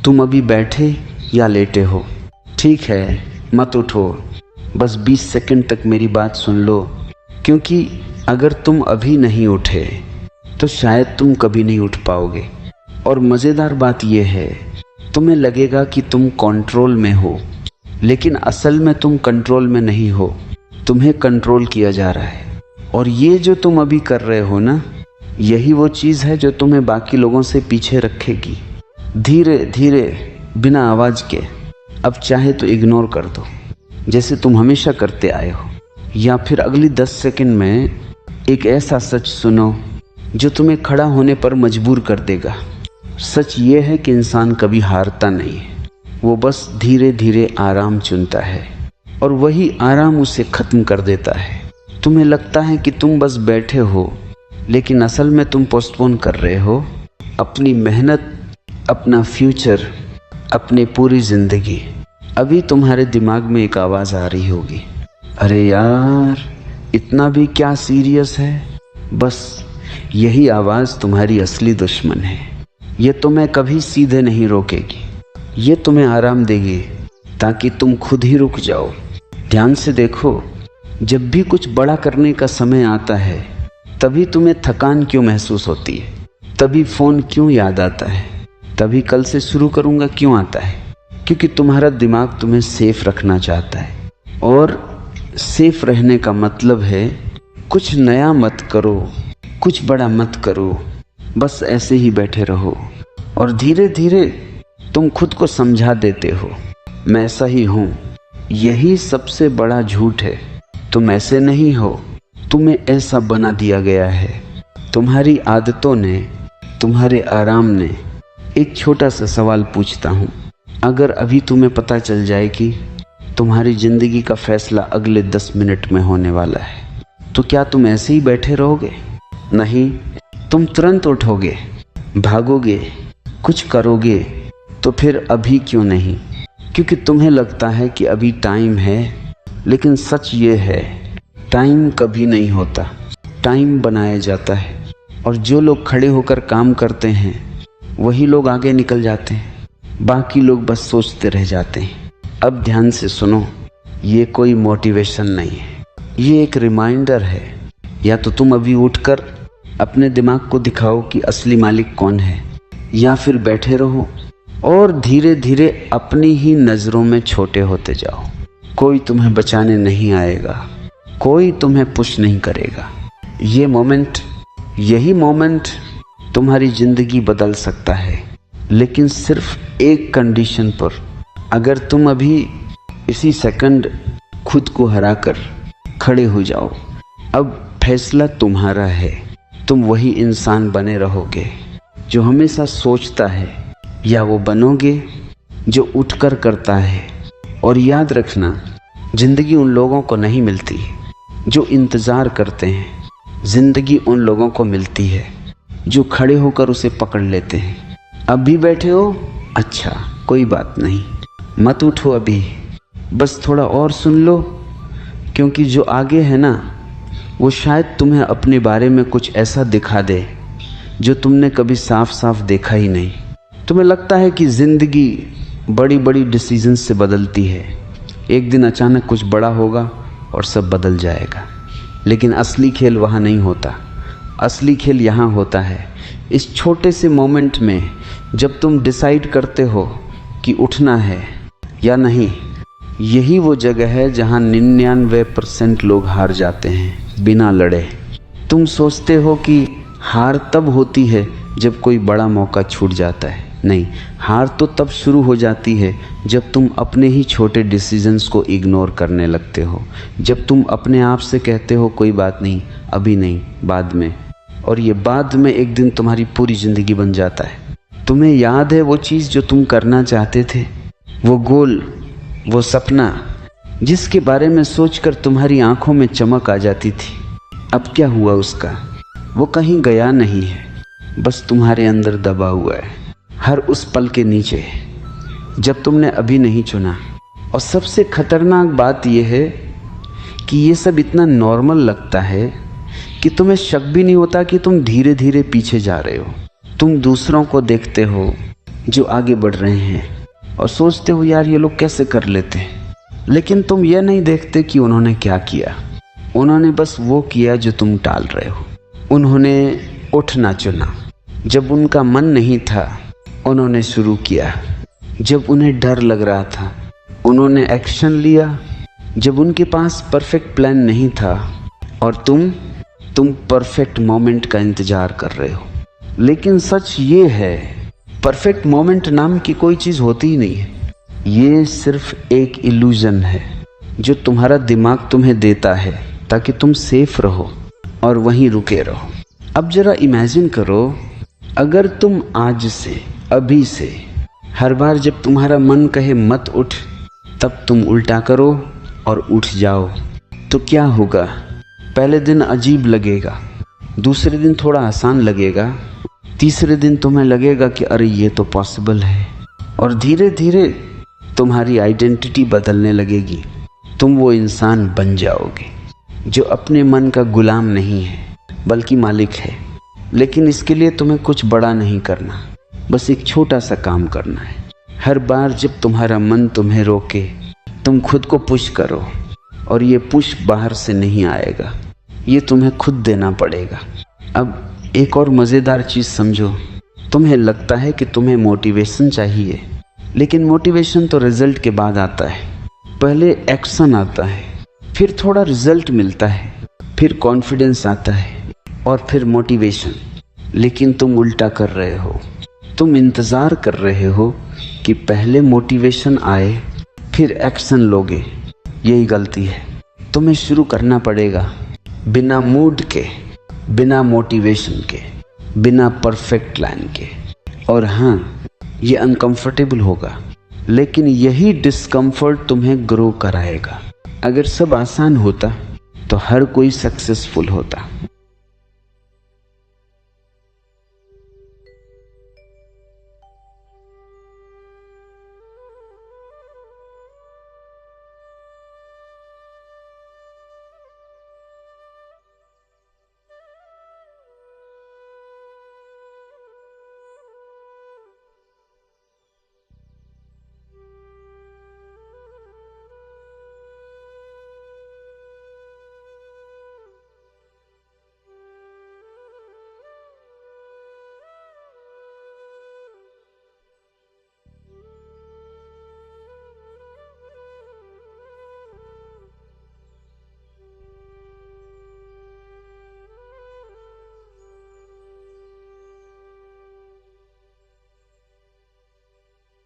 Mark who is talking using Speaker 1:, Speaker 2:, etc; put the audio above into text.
Speaker 1: तुम अभी बैठे या लेटे हो? ठीक है, मत उठो, बस 20 सेकंड तक मेरी बात सुन लो, क्योंकि अगर तुम अभी नहीं उठे तो शायद तुम कभी नहीं उठ पाओगे। और मज़ेदार बात यह है, तुम्हें लगेगा कि तुम कंट्रोल में हो, लेकिन असल में तुम कंट्रोल में नहीं हो, तुम्हें कंट्रोल किया जा रहा है। और ये जो तुम अभी कर रहे हो ना, यही वो चीज़ है जो तुम्हें बाकी लोगों से पीछे रखेगी। धीरे धीरे, बिना आवाज़ के, अब चाहे तो इग्नोर कर दो, जैसे तुम हमेशा करते आए हो, या फिर अगली 10 सेकंड में एक ऐसा सच सुनो जो तुम्हें खड़ा होने पर मजबूर कर देगा। सच ये है कि इंसान कभी हारता नहीं है, वो बस धीरे धीरे आराम चुनता है और वही आराम उसे ख़त्म कर देता है। तुम्हें लगता है कि तुम बस बैठे हो, लेकिन असल में तुम पोस्टपोन कर रहे हो अपनी मेहनत, अपना फ्यूचर, अपनी पूरी ज़िंदगी। अभी तुम्हारे दिमाग में एक आवाज़ आ रही होगी, अरे यार, इतना भी क्या सीरियस है? बस यही आवाज़ तुम्हारी असली दुश्मन है। ये तुम्हें कभी सीधे नहीं रोकेगी, ये तुम्हें आराम देगी ताकि तुम खुद ही रुक जाओ। ध्यान से देखो, जब भी कुछ बड़ा करने का समय आता है, तभी तुम्हें थकान क्यों महसूस होती है? तभी फ़ोन क्यों याद आता है? तभी कल से शुरू करूँगा क्यों आता है? क्योंकि तुम्हारा दिमाग तुम्हें सेफ रखना चाहता है। और सेफ रहने का मतलब है कुछ नया मत करो, कुछ बड़ा मत करो, बस ऐसे ही बैठे रहो। और धीरे धीरे तुम खुद को समझा देते हो, मैं ऐसा ही हूँ। यही सबसे बड़ा झूठ है। तुम ऐसे नहीं हो, तुम्हें ऐसा बना दिया गया है, तुम्हारी आदतों ने, तुम्हारे आराम ने। एक छोटा सा सवाल पूछता हूँ, अगर अभी तुम्हें पता चल जाए कि तुम्हारी ज़िंदगी का फैसला अगले 10 मिनट में होने वाला है, तो क्या तुम ऐसे ही बैठे रहोगे? नहीं, तुम तुरंत उठोगे, भागोगे, कुछ करोगे। तो फिर अभी क्यों नहीं? क्योंकि तुम्हें लगता है कि अभी टाइम है, लेकिन सच ये है, टाइम कभी नहीं होता, टाइम बनाया जाता है। और जो लोग खड़े होकर काम करते हैं वही लोग आगे निकल जाते हैं, बाकी लोग बस सोचते रह जाते हैं। अब ध्यान से सुनो, ये कोई मोटिवेशन नहीं है, ये एक रिमाइंडर है। या तो तुम अभी उठकर अपने दिमाग को दिखाओ कि असली मालिक कौन है, या फिर बैठे रहो और धीरे धीरे अपनी ही नज़रों में छोटे होते जाओ। कोई तुम्हें बचाने नहीं आएगा, कोई तुम्हें पुश नहीं करेगा। ये मोमेंट, यही मोमेंट तुम्हारी ज़िंदगी बदल सकता है, लेकिन सिर्फ एक कंडीशन पर। अगर तुम अभी इसी सेकंड खुद को हराकर खड़े हो जाओ। अब फैसला तुम्हारा है, तुम वही इंसान बने रहोगे जो हमेशा सोचता है, या वो बनोगे जो उठकर करता है। और याद रखना, ज़िंदगी उन लोगों को नहीं मिलती जो इंतज़ार करते हैं, ज़िंदगी उन लोगों को मिलती है जो खड़े होकर उसे पकड़ लेते हैं। अब भी बैठे हो, अच्छा कोई बात नहीं, मत उठो अभी, बस थोड़ा और सुन लो, क्योंकि जो आगे है ना, वो शायद तुम्हें अपने बारे में कुछ ऐसा दिखा दे जो तुमने कभी साफ साफ देखा ही नहीं। तुम्हें लगता है कि ज़िंदगी बड़ी बड़ी डिसीजन से बदलती है, एक दिन अचानक कुछ बड़ा होगा और सब बदल जाएगा। लेकिन असली खेल वहाँ नहीं होता, असली खेल यहाँ होता है, इस छोटे से मोमेंट में, जब तुम डिसाइड करते हो कि उठना है या नहीं। यही वो जगह है जहाँ 99% लोग हार जाते हैं बिना लड़े। तुम सोचते हो कि हार तब होती है जब कोई बड़ा मौका छूट जाता है। नहीं, हार तो तब शुरू हो जाती है जब तुम अपने ही छोटे डिसीजंस को इग्नोर करने लगते हो, जब तुम अपने आप से कहते हो कोई बात नहीं, अभी नहीं, बाद में। और ये बाद में एक दिन तुम्हारी पूरी ज़िंदगी बन जाता है। तुम्हें याद है वो चीज़ जो तुम करना चाहते थे, वो गोल, वो सपना जिसके बारे में सोचकर तुम्हारी आंखों में चमक आ जाती थी, अब क्या हुआ उसका? वो कहीं गया नहीं है, बस तुम्हारे अंदर दबा हुआ है, हर उस पल के नीचे, जब तुमने अभी नहीं चुना। और सबसे खतरनाक बात यह है कि ये सब इतना नॉर्मल लगता है कि तुम्हें शक भी नहीं होता कि तुम धीरे धीरे पीछे जा रहे हो। तुम दूसरों को देखते हो, जो आगे बढ़ रहे हैं और सोचते हो यार ये लोग कैसे कर लेते हैं, लेकिन तुम ये नहीं देखते कि उन्होंने क्या किया। उन्होंने बस वो किया जो तुम टाल रहे हो। उन्होंने उठना चुना। जब उनका मन नहीं था उन्होंने शुरू किया। जब उन्हें डर लग रहा था उन्होंने एक्शन लिया। जब उनके पास परफेक्ट प्लान नहीं था और तुम परफेक्ट मोमेंट का इंतज़ार कर रहे हो। लेकिन सच ये है, परफेक्ट मोमेंट नाम की कोई चीज़ होती ही नहीं है। ये सिर्फ एक इल्यूजन है जो तुम्हारा दिमाग तुम्हें देता है ताकि तुम सेफ रहो और वहीं रुके रहो। अब जरा इमेजिन करो, अगर तुम आज से, अभी से, हर बार जब तुम्हारा मन कहे मत उठ, तब तुम उल्टा करो और उठ जाओ, तो क्या होगा? पहले दिन अजीब लगेगा, दूसरे दिन थोड़ा आसान लगेगा, तीसरे दिन तुम्हें लगेगा कि अरे ये तो पॉसिबल है, और धीरे धीरे तुम्हारी आइडेंटिटी बदलने लगेगी। तुम वो इंसान बन जाओगे जो अपने मन का गुलाम नहीं है बल्कि मालिक है। लेकिन इसके लिए तुम्हें कुछ बड़ा नहीं करना, बस एक छोटा सा काम करना है। हर बार जब तुम्हारा मन तुम्हें रोके तुम खुद को पुश करो, और ये पुश बाहर से नहीं आएगा, ये तुम्हें खुद देना पड़ेगा। अब एक और मज़ेदार चीज़ समझो, तुम्हें लगता है कि तुम्हें मोटिवेशन चाहिए, लेकिन मोटिवेशन तो रिजल्ट के बाद आता है। पहले एक्शन आता है, फिर थोड़ा रिजल्ट मिलता है, फिर कॉन्फिडेंस आता है और फिर मोटिवेशन। लेकिन तुम उल्टा कर रहे हो। तुम इंतज़ार कर रहे हो कि पहले मोटिवेशन आए फिर एक्शन लोगे। यही गलती है। तुम्हें शुरू करना पड़ेगा बिना मूड के, बिना मोटिवेशन के, बिना परफेक्ट प्लान के। और हाँ, ये अनकंफर्टेबल होगा, लेकिन यही डिस्कम्फर्ट तुम्हें ग्रो कराएगा। अगर सब आसान होता तो हर कोई सक्सेसफुल होता।